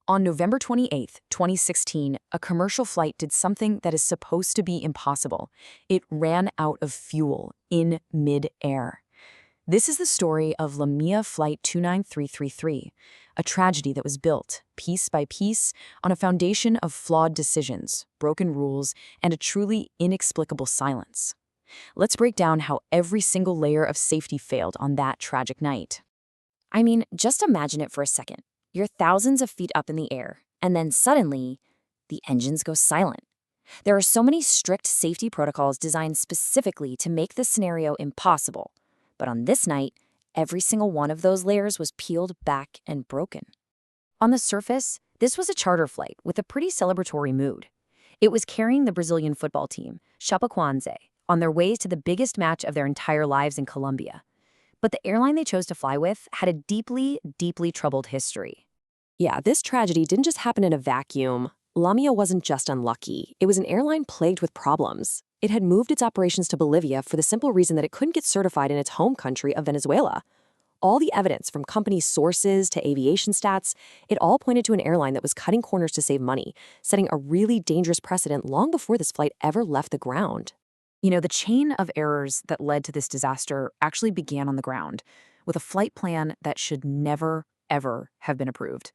On November 28, 2016, a commercial flight did something that is supposed to be impossible. It ran out of fuel in mid-air. This is the story of LaMia Flight 29333, a tragedy that was built, piece by piece, on a foundation of flawed decisions, broken rules, and a truly inexplicable silence. Let's break down how every single layer of safety failed on that tragic night. I mean, just imagine it for a second. You're thousands of feet up in the air, and then suddenly, the engines go silent. There are so many strict safety protocols designed specifically to make this scenario impossible. But on this night, every single one of those layers was peeled back and broken. On the surface, this was a charter flight with a pretty celebratory mood. It was carrying the Brazilian football team, Chapecoense, on their way to the biggest match of their entire lives in Colombia. But the airline they chose to fly with had a deeply, deeply troubled history. Yeah, this tragedy didn't just happen in a vacuum. LaMia wasn't just unlucky. It was an airline plagued with problems. It had moved its operations to Bolivia for the simple reason that it couldn't get certified in its home country of Venezuela. All the evidence, from company sources to aviation stats, it all pointed to an airline that was cutting corners to save money, setting a really dangerous precedent long before this flight ever left the ground. The chain of errors that led to this disaster actually began on the ground, with a flight plan that should never, ever have been approved.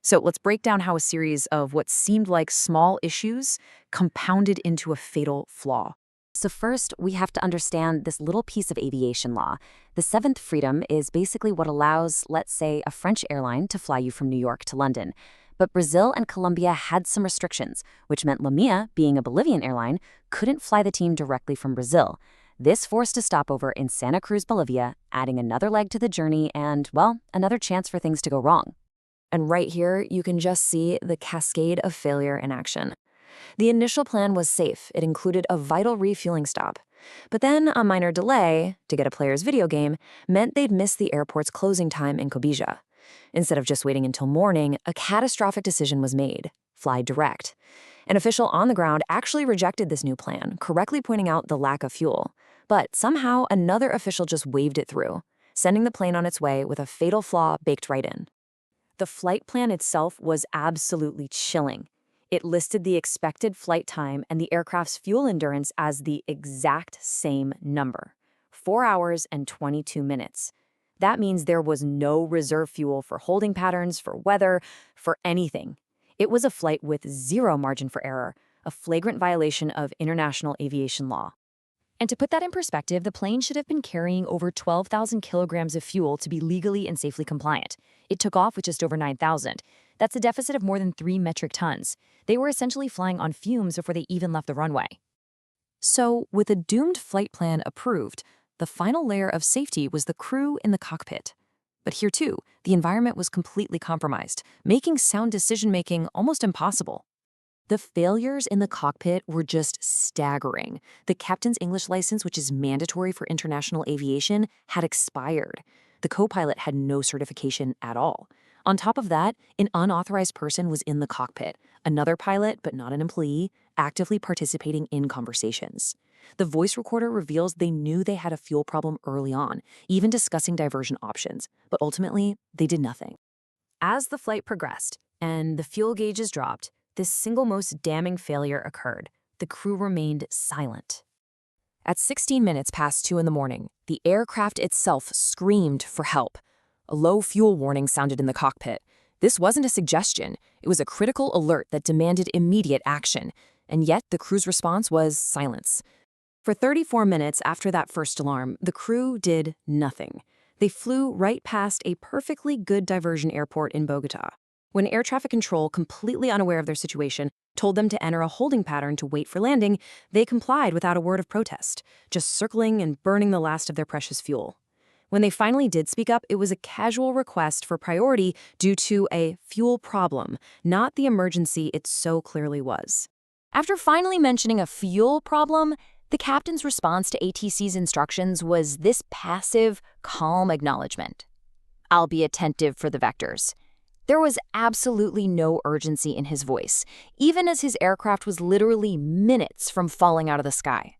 So let's break down how a series of what seemed like small issues compounded into a fatal flaw. So first, we have to understand this little piece of aviation law. The seventh freedom is basically what allows, let's say, a French airline to fly you from New York to London. But Brazil and Colombia had some restrictions, which meant LaMia, being a Bolivian airline, couldn't fly the team directly from Brazil. This forced a stopover in Santa Cruz, Bolivia, adding another leg to the journey and, well, another chance for things to go wrong. And right here, you can just see the cascade of failure in action. The initial plan was safe. It included a vital refueling stop. But then a minor delay, to get a player's video game, meant they'd miss the airport's closing time in Cobija. Instead of just waiting until morning, a catastrophic decision was made: fly direct. An official on the ground actually rejected this new plan, correctly pointing out the lack of fuel. But somehow, another official just waved it through, sending the plane on its way with a fatal flaw baked right in. The flight plan itself was absolutely chilling. It listed the expected flight time and the aircraft's fuel endurance as the exact same number: 4 hours and 22 minutes. That means there was no reserve fuel for holding patterns, for weather, for anything. It was a flight with zero margin for error, a flagrant violation of international aviation law. And to put that in perspective, the plane should have been carrying over 12,000 kilograms of fuel to be legally and safely compliant. It took off with just over 9,000. That's a deficit of more than 3 metric tons. They were essentially flying on fumes before they even left the runway. So, with a doomed flight plan approved, the final layer of safety was the crew in the cockpit. But here too, the environment was completely compromised, making sound decision-making almost impossible. The failures in the cockpit were just staggering. The captain's English license, which is mandatory for international aviation, had expired. The co-pilot had no certification at all. On top of that, an unauthorized person was in the cockpit, another pilot, but not an employee, actively participating in conversations. The voice recorder reveals they knew they had a fuel problem early on, even discussing diversion options, but ultimately, they did nothing. As the flight progressed and the fuel gauges dropped, this single most damning failure occurred. The crew remained silent. At 16 minutes past 2 in the morning, the aircraft itself screamed for help. A low fuel warning sounded in the cockpit. This wasn't a suggestion. It was a critical alert that demanded immediate action. And yet the crew's response was silence. For 34 minutes after that first alarm, the crew did nothing. They flew right past a perfectly good diversion airport in Bogota. When air traffic control, completely unaware of their situation, told them to enter a holding pattern to wait for landing, they complied without a word of protest, just circling and burning the last of their precious fuel. When they finally did speak up, it was a casual request for priority due to a fuel problem, not the emergency it so clearly was. After finally mentioning a fuel problem, the captain's response to ATC's instructions was this passive, calm acknowledgement. "I'll be attentive for the vectors." There was absolutely no urgency in his voice, even as his aircraft was literally minutes from falling out of the sky.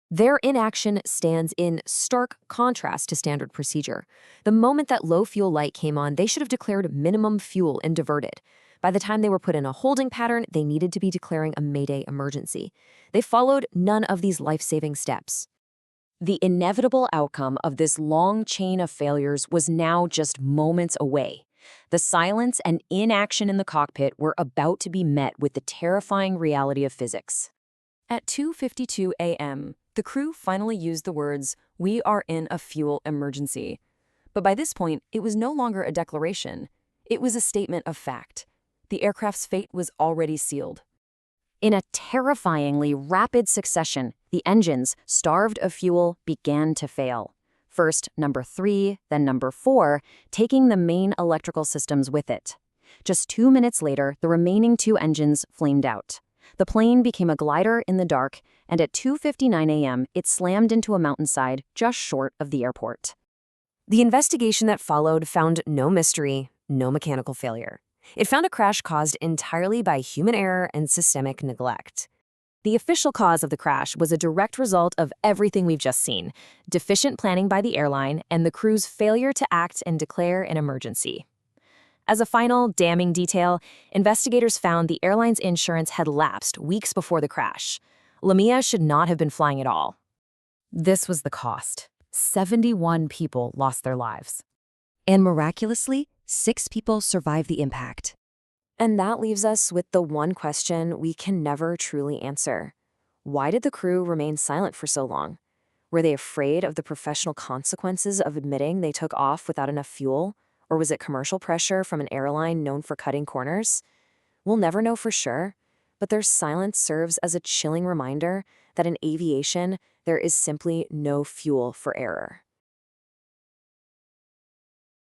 Their inaction stands in stark contrast to standard procedure. The moment that low fuel light came on, they should have declared minimum fuel and diverted. By the time they were put in a holding pattern, they needed to be declaring a Mayday emergency. They followed none of these life-saving steps. The inevitable outcome of this long chain of failures was now just moments away. The silence and inaction in the cockpit were about to be met with the terrifying reality of physics. At 2:52 a.m., the crew finally used the words, "We are in a fuel emergency." But by this point, it was no longer a declaration. It was a statement of fact. The aircraft's fate was already sealed. In a terrifyingly rapid succession, the engines, starved of fuel, began to fail. First number 3, then number 4, taking the main electrical systems with it. Just 2 minutes later, the remaining 2 engines flamed out. The plane became a glider in the dark, and at 2:59 a.m., it slammed into a mountainside just short of the airport. The investigation that followed found no mystery, no mechanical failure. It found a crash caused entirely by human error and systemic neglect. The official cause of the crash was a direct result of everything we've just seen: deficient planning by the airline and the crew's failure to act and declare an emergency. As a final, damning detail, investigators found the airline's insurance had lapsed weeks before the crash. LaMia should not have been flying at all. This was the cost. 71 people lost their lives. And miraculously, 6 people survived the impact. And that leaves us with the one question we can never truly answer. Why did the crew remain silent for so long? Were they afraid of the professional consequences of admitting they took off without enough fuel? Or was it commercial pressure from an airline known for cutting corners? We'll never know for sure, but their silence serves as a chilling reminder that in aviation, there is simply no fuel for error.